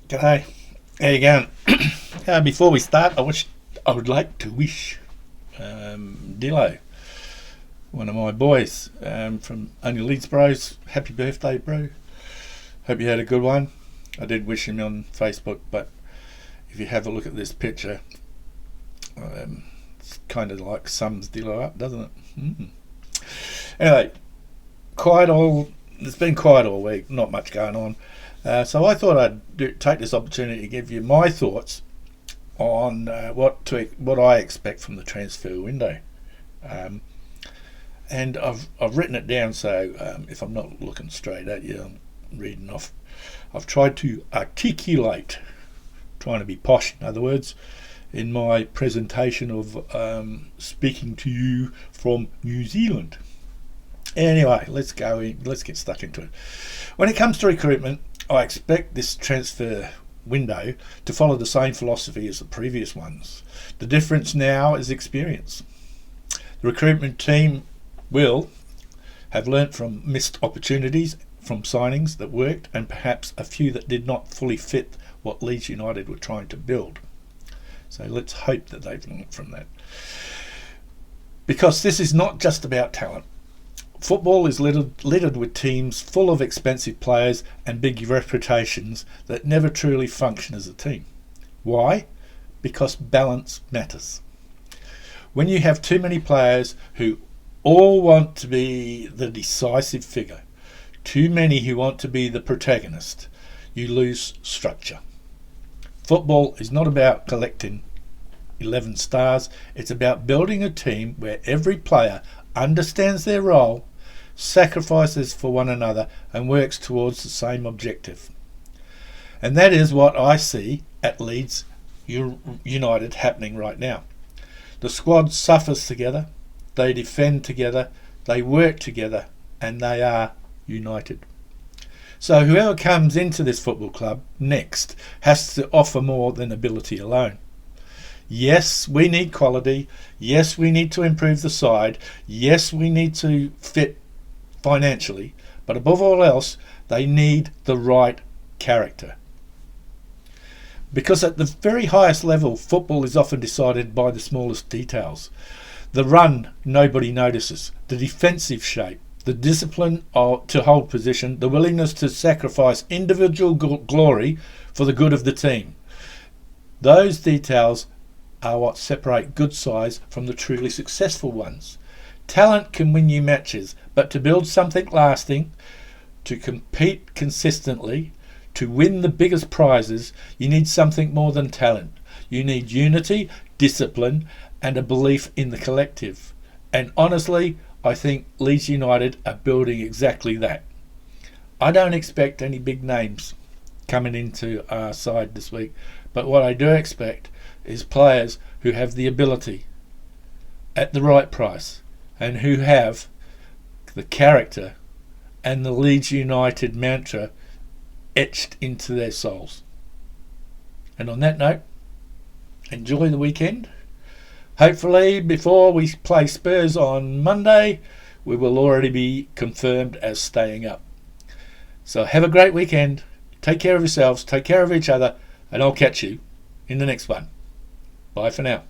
G'day. How you going? Before we start, I would like to wish Dillo, one of my boys from Only Leeds Bros, happy birthday, bro. Hope you had a good one. I did wish him on Facebook, but if you have a look at this picture, it's kind of like sums Dillo up, doesn't it? Anyway, it's been quiet all week, not much going on. So I thought I'd take this opportunity to give you my thoughts on what I expect from the transfer window, and I've written it down. So if I'm not looking straight at you, I'm reading off. I've tried to articulate, trying to be posh, in other words, in my presentation of speaking to you from New Zealand. Anyway, let's get stuck into it. When it comes to recruitment, I expect this transfer window to follow the same philosophy as the previous ones. The difference now is experience. The recruitment team will have learnt from missed opportunities, from signings that worked, and perhaps a few that did not fully fit what Leeds United were trying to build. So let's hope that they've learnt from that. Because this is not just about talent. Football is littered with teams full of expensive players and big reputations that never truly function as a team. Why? Because balance matters. When you have too many players who all want to be the decisive figure, too many who want to be the protagonist, you lose structure. Football is not about collecting 11 stars, it's about building a team where every player understands their role, sacrifices for one another, and works towards the same objective. And that is what I see at Leeds United happening right now. The squad suffers together, they defend together, they work together, and they are united. So whoever comes into this football club next has to offer more than ability alone. Yes, we need quality. Yes, we need to improve the side. Yes, we need to fit financially. But above all else, they need the right character. Because at the very highest level, football is often decided by the smallest details. The run nobody notices, the defensive shape, the discipline to hold position, the willingness to sacrifice individual glory for the good of the team. Those details are what separate good sides from the truly successful ones. Talent can win you matches, but to build something lasting, to compete consistently, to win the biggest prizes, you need something more than talent. You need unity, discipline, and a belief in the collective. And honestly, I think Leeds United are building exactly that. I don't expect any big names coming into our side this week, but what I do expect is players who have the ability at the right price and who have the character and the Leeds United mantra etched into their souls. And on that note, enjoy the weekend. Hopefully before we play Spurs on Monday, we will already be confirmed as staying up. So have a great weekend. Take care of yourselves, take care of each other, and I'll catch you in the next one. Bye for now.